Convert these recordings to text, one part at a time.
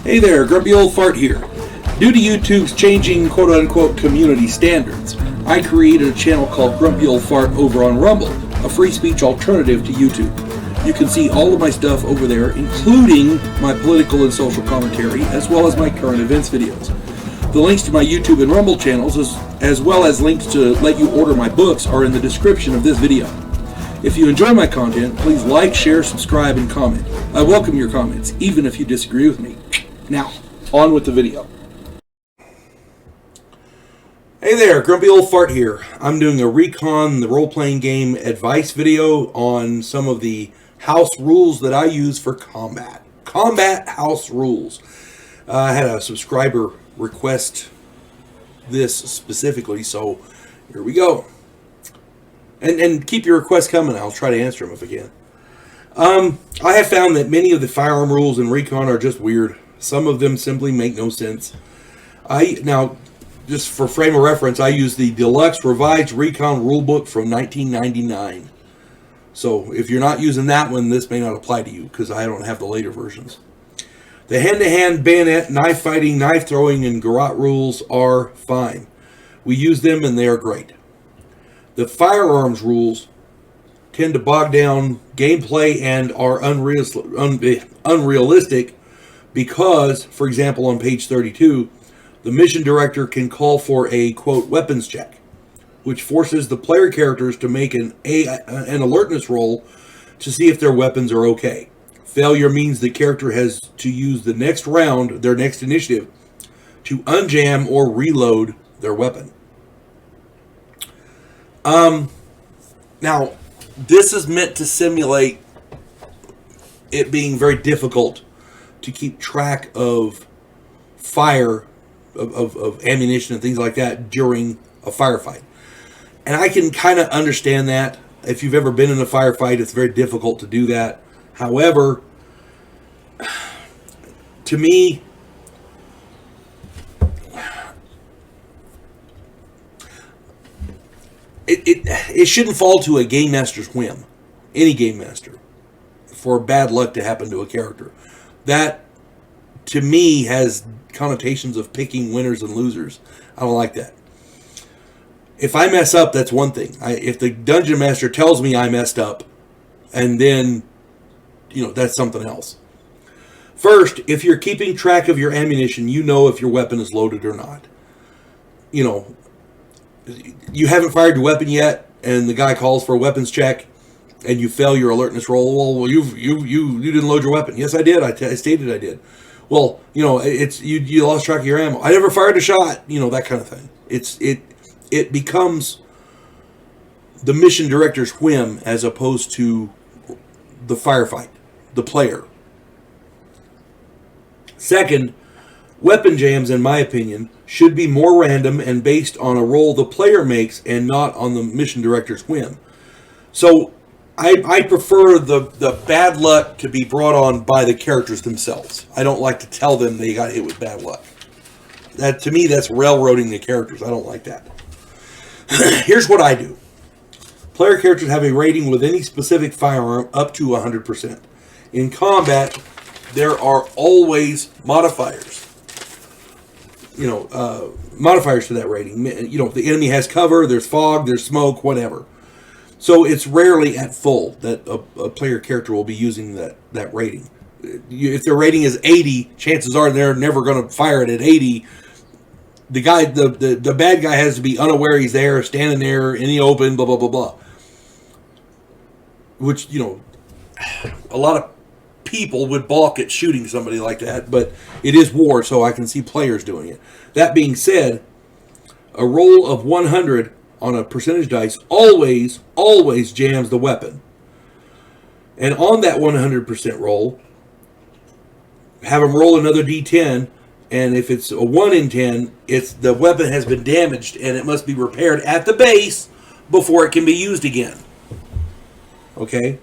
Hey there, Grumpy Old Fart here. Due to YouTube's changing quote-unquote community standards, I created a channel called Grumpy Old Fart over on Rumble, a free speech alternative to YouTube. You can see all of my stuff over there, including my political and social commentary, as well as my current events videos. The links to my YouTube and Rumble channels, as well as links to let you order my books, are in the description of this video. If you enjoy my content, please like, share, subscribe, and comment. I welcome your comments, even if you disagree with me. Now, on with the video. Hey there, Grumpy Old Fart here. I'm doing a Recon, the role-playing game advice video on some of the house rules that I use for combat. Combat house rules. I had a subscriber request this specifically, so here we go. And keep your requests coming. I'll try to answer them if I can. I have found that many of the firearm rules in Recon are just weird. Some of them simply make no sense. Now, just for frame of reference, I use the Deluxe Revised Recon Rulebook from 1999. So if you're not using that one, this may not apply to you, because I don't have the later versions. The hand-to-hand, bayonet, knife fighting, knife throwing, and garrote rules are fine. We use them and they are great. The firearms rules tend to bog down gameplay and are unrealistic because, for example, on page 32, the mission director can call for a, quote, weapons check, which forces the player characters to make an alertness roll to see if their weapons are okay. Failure means the character has to use the next round, their next initiative, to unjam or reload their weapon. Now, this is meant to simulate it being very difficult to keep track of fire, of ammunition and things like that during a firefight. And I can kind of understand that. If you've ever been in a firefight, it's very difficult to do that. However, to me, it shouldn't fall to a game master's whim, any game master, for bad luck to happen to a character. That, to me, has connotations of picking winners and losers. I don't like that. If I mess up, that's one thing. If the dungeon master tells me I messed up, and then, that's something else. First, if you're keeping track of your ammunition, you know if your weapon is loaded or not. You haven't fired your weapon yet, and the guy calls for a weapons check, and you fail your alertness roll. Well, you didn't load your weapon. Yes, I did. I stated I did. Well, it's you lost track of your ammo. I never fired a shot. That kind of thing. It becomes the mission director's whim as opposed to the firefight, the player. Second, weapon jams, in my opinion, should be more random and based on a roll the player makes and not on the mission director's whim. So I prefer the bad luck to be brought on by the characters themselves. I don't like to tell them they got hit with bad luck. That, to me, that's railroading the characters. I don't like that. Here's what I do. Player characters have a rating with any specific firearm up to 100%. In combat, there are always modifiers. Modifiers to that rating. The enemy has cover, there's fog, there's smoke, whatever. So it's rarely at full that a player character will be using that rating. If their rating is 80, chances are they're never going to fire it at 80. The guy, the bad guy has to be unaware he's there, standing there in the open, blah, blah, blah, blah. Which, a lot of people would balk at shooting somebody like that, but it is war, so I can see players doing it. That being said, a roll of 100 on a percentage dice always jams the weapon. And on that 100% roll, have them roll another d10, and if it's a 1 in 10, it's the weapon has been damaged and it must be repaired at the base before it can be used again. Okay?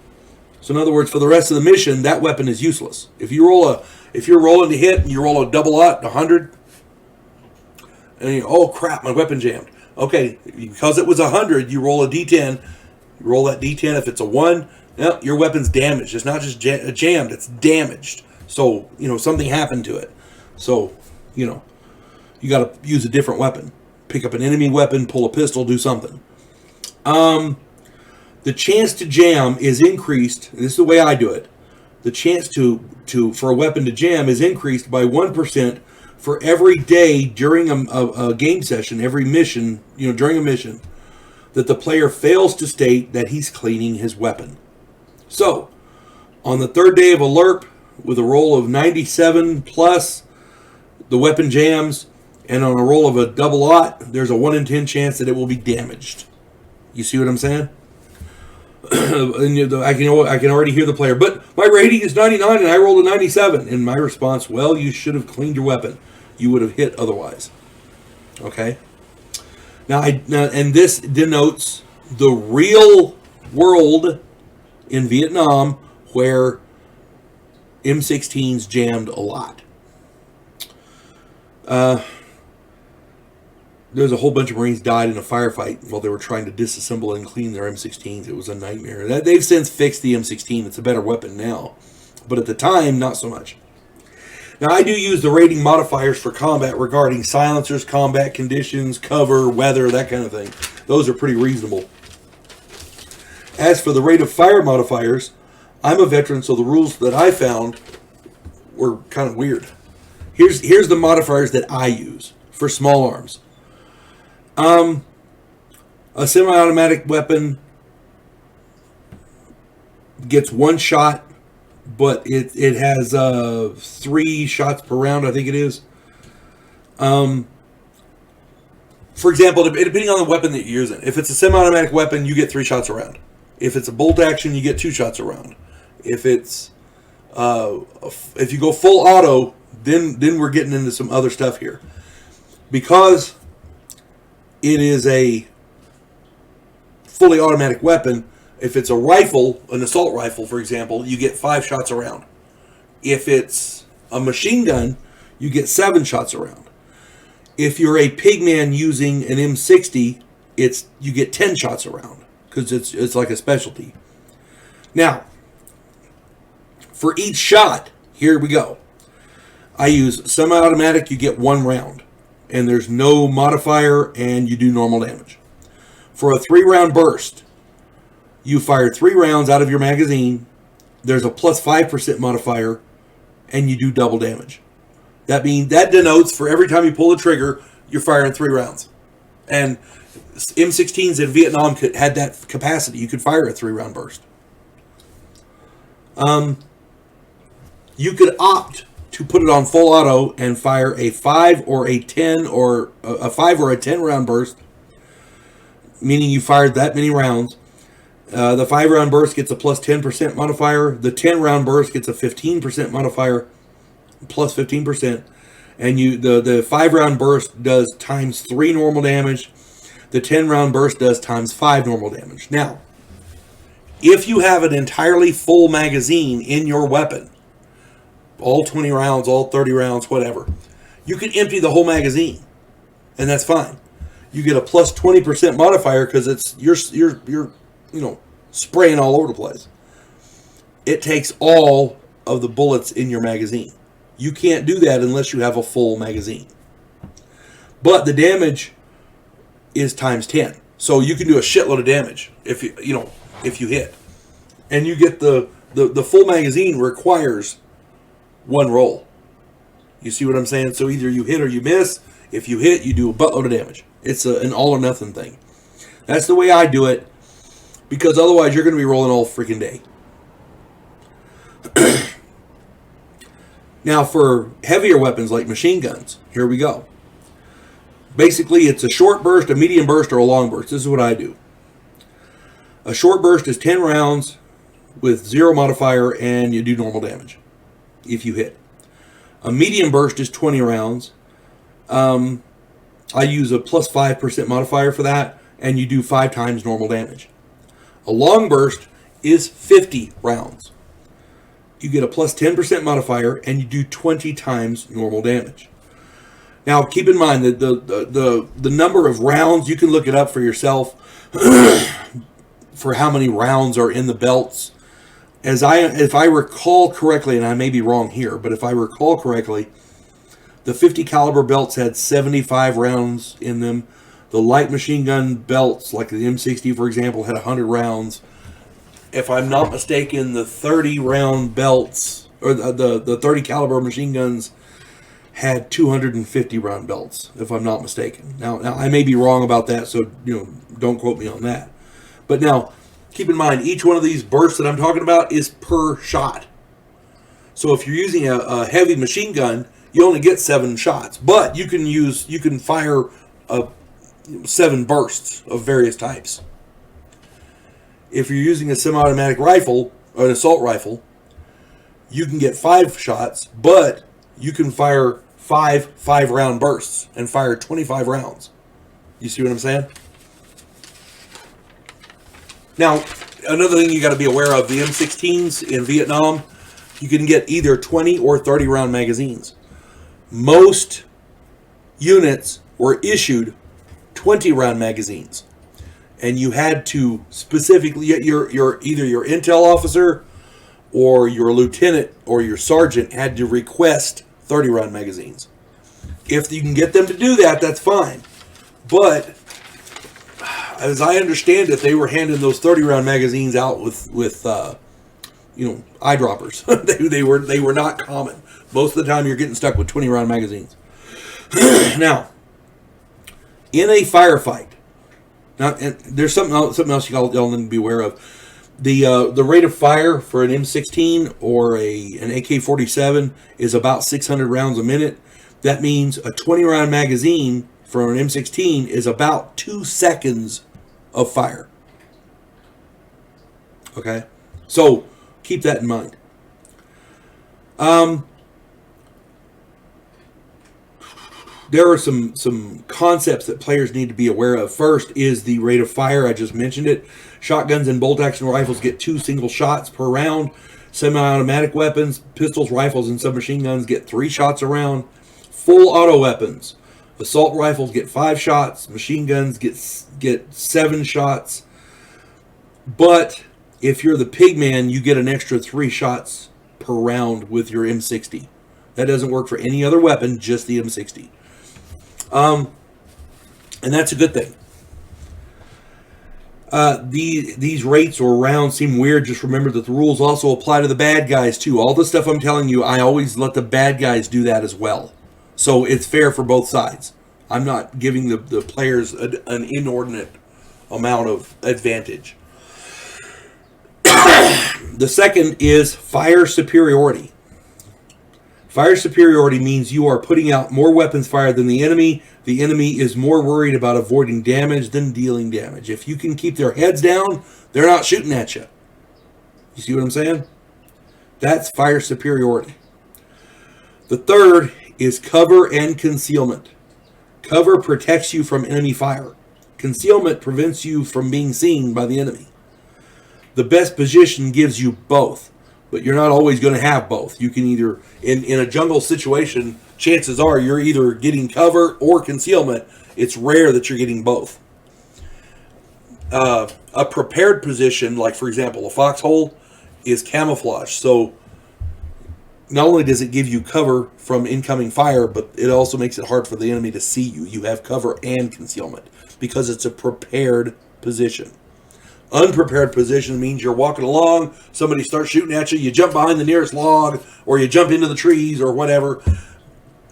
So in other words, for the rest of the mission, that weapon is useless. If you're rolling to hit and you roll a double 100, and oh crap, my weapon jammed. Okay, because it was 100, you roll a d10. You roll that d10. If it's a 1, no, your weapon's damaged. It's not just jammed, it's damaged. So, something happened to it. So, you know, you got to use a different weapon. Pick up an enemy weapon, pull a pistol, do something. The chance to jam is increased. This is the way I do it. The chance for a weapon to jam is increased by 1% for every day during a game session, every mission, during a mission, that the player fails to state that he's cleaning his weapon. So, on the third day of a LERP, with a roll of 97 plus, the weapon jams, and on a roll of a double aught, there's a 1 in 10 chance that it will be damaged. You see what I'm saying? And I can already hear the player, but my rating is 99 and I rolled a 97. And my response, well, you should have cleaned your weapon. You would have hit otherwise. Okay? Now, and this denotes the real world in Vietnam where M16s jammed a lot. There's a whole bunch of Marines died in a firefight while they were trying to disassemble and clean their M16s. It was a nightmare. They've since fixed the M16. It's a better weapon now. But at the time, not so much. Now, I do use the rating modifiers for combat regarding silencers, combat conditions, cover, weather, that kind of thing. Those are pretty reasonable. As for the rate of fire modifiers, I'm a veteran, so the rules that I found were kind of weird. Here's the modifiers that I use for small arms. A semi-automatic weapon gets 1 shot, but it has 3 shots per round, I think it is. For example, depending on the weapon that you're using, if it's a semi-automatic weapon, you get 3 shots a round. If it's a bolt action, you get 2 shots a round. If it's if you go full auto, then we're getting into some other stuff here, because it is a fully automatic weapon. If it's a rifle, an assault rifle, for example, you get 5 shots a round. If it's a machine gun, you get 7 shots a round. If you're a pigman using an M60, you get 10 shots a round, because it's like a specialty. Now, for each shot, here we go. I use semi-automatic, you get 1 round. And there's no modifier, and you do normal damage. For a 3-round burst, you fire 3 rounds out of your magazine. There's a plus 5% modifier, and you do double damage. That denotes for every time you pull the trigger, you're firing 3 rounds. And M16s in Vietnam had that capacity. You could fire a 3-round burst. You could opt to put it on full auto and fire a 5 or a 10 or a 5 or a 10 round burst, meaning you fired that many rounds. The 5 round burst gets a plus 10% modifier. The 10 round burst gets a 15% modifier, plus 15%. And the 5 round burst does times 3 normal damage. The 10 round burst does times 5 normal damage. Now, if you have an entirely full magazine in your weapon, all 20 rounds, all 30 rounds, whatever, you can empty the whole magazine, and that's fine. You get a plus 20% modifier because you're spraying all over the place. It takes all of the bullets in your magazine. You can't do that unless you have a full magazine. But the damage is times 10, so you can do a shitload of damage if you hit, and you get the full magazine requires 1 roll. You see what I'm saying? So either you hit or you miss. If you hit, you do a buttload of damage. It's an all or nothing thing. That's the way I do it, because otherwise you're going to be rolling all freaking day. Now, for heavier weapons like machine guns, here we go. Basically, it's a short burst, a medium burst, or a long burst. This is what I do. A short burst is 10 rounds with 0 modifier, and you do normal damage if you hit. A medium burst is 20 rounds. I use a plus 5% modifier for that, and you do 5 times normal damage. A long burst is 50 rounds. You get a plus 10% modifier, and you do 20 times normal damage. Now, keep in mind that the number of rounds, you can look it up for yourself for how many rounds are in the belts. If I recall correctly, and I may be wrong here, but if I recall correctly, The 50 caliber belts had 75 rounds in them. The light machine gun belts, like the M60 for example, had 100 rounds. If I'm not mistaken, the 30 round belts, or the 30 caliber machine guns, had 250 round belts, if I'm not mistaken. Now I may be wrong about that, so don't quote me on that. But now, keep in mind, each one of these bursts that I'm talking about is per shot. So if you're using a heavy machine gun, you only get 7 shots, but you can fire 7 bursts of various types. If you're using a semi-automatic rifle or an assault rifle, you can get 5 shots, but you can fire 5 round bursts and fire 25 rounds. You see what I'm saying? Now, another thing you got to be aware of, the M16s in Vietnam, you can get either 20 or 30 round magazines. Most units were issued 20 round magazines, and you had to specifically, either your intel officer or your lieutenant or your sergeant had to request 30 round magazines. If you can get them to do that, that's fine. But as I understand it, they were handing those 30 round magazines out with eyedroppers. they were not common. Most of the time, you're getting stuck with 20 round magazines. Now, in a firefight, there's something else y'all need to be aware of. The rate of fire for an M16 or an AK-47 is about 600 rounds a minute. That means a 20 round magazine for an M16 is about 2 seconds of fire. Okay, so keep that in mind. There are some concepts that players need to be aware of. First is the rate of fire. I just mentioned it. Shotguns and bolt-action rifles get 2 single shots per round. Semi-automatic weapons, pistols, rifles, and submachine guns get 3 shots a round. Full auto weapons. Assault rifles get 5 shots. Machine guns get 7 shots. But if you're the pigman, you get an extra 3 shots per round with your M60. That doesn't work for any other weapon, just the M60. And that's a good thing. These rates or rounds seem weird. Just remember that the rules also apply to the bad guys too. All the stuff I'm telling you, I always let the bad guys do that as well. So it's fair for both sides. I'm not giving the players an inordinate amount of advantage. The second is fire superiority. Fire superiority means you are putting out more weapons fired than the enemy. The enemy is more worried about avoiding damage than dealing damage. If you can keep their heads down, they're not shooting at you. You see what I'm saying? That's fire superiority. The third is cover and concealment. Cover protects you from enemy fire. Concealment prevents you from being seen by the enemy. The best position gives you both, but you're not always going to have both. You can either, in a jungle situation, chances are you're either getting cover or concealment. It's rare that you're getting both. A prepared position, like for example, a foxhole, is camouflage. So not only does it give you cover from incoming fire, but it also makes it hard for the enemy to see you. You have cover and concealment because it's a prepared position. Unprepared position means you're walking along, somebody starts shooting at you, you jump behind the nearest log, or you jump into the trees or whatever.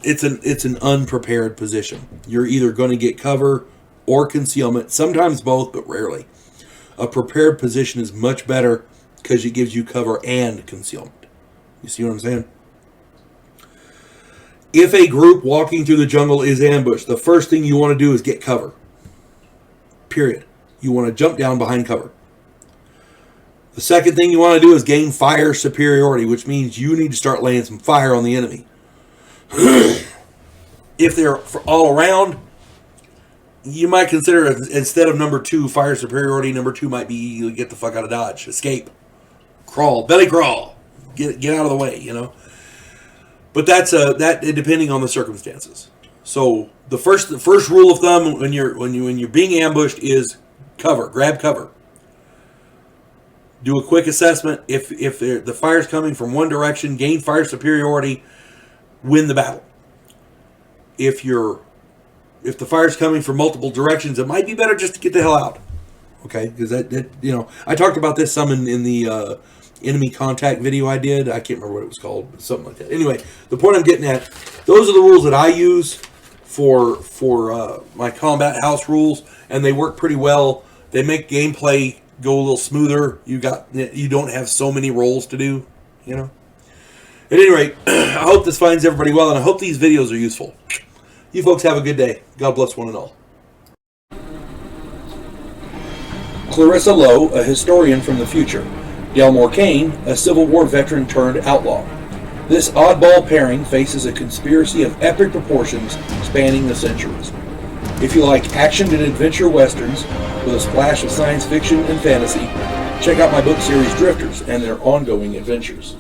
It's an unprepared position. You're either going to get cover or concealment, sometimes both, but rarely. A prepared position is much better because it gives you cover and concealment. You see what I'm saying? If a group walking through the jungle is ambushed, the first thing you want to do is get cover. Period. You want to jump down behind cover. The second thing you want to do is gain fire superiority, which means you need to start laying some fire on the enemy. If they're all around, you might consider, instead of number 2, fire superiority, number 2 might be get the fuck out of Dodge, escape, crawl, belly crawl, get out of the way, you know. But that's depending on the circumstances. So the first rule of thumb when you're being ambushed is cover, grab cover. Do a quick assessment. If the fire's coming from one direction, gain fire superiority, win the battle. if the fire's coming from multiple directions, it might be better just to get the hell out. Okay, because that I talked about this some in the enemy contact video I did. I can't remember what it was called, something like that. Anyway, the point I'm getting at, those are the rules that I use for my combat house rules, and they work pretty well. They make gameplay go a little smoother. You don't have so many roles to do, At any rate, I hope this finds everybody well, and I hope these videos are useful. You folks have a good day. God bless one and all. Clarissa Lowe, a historian from the future. Delmore Kane, a Civil War veteran turned outlaw. This oddball pairing faces a conspiracy of epic proportions spanning the centuries. If you like action and adventure westerns with a splash of science fiction and fantasy, check out my book series Drifters and their ongoing adventures.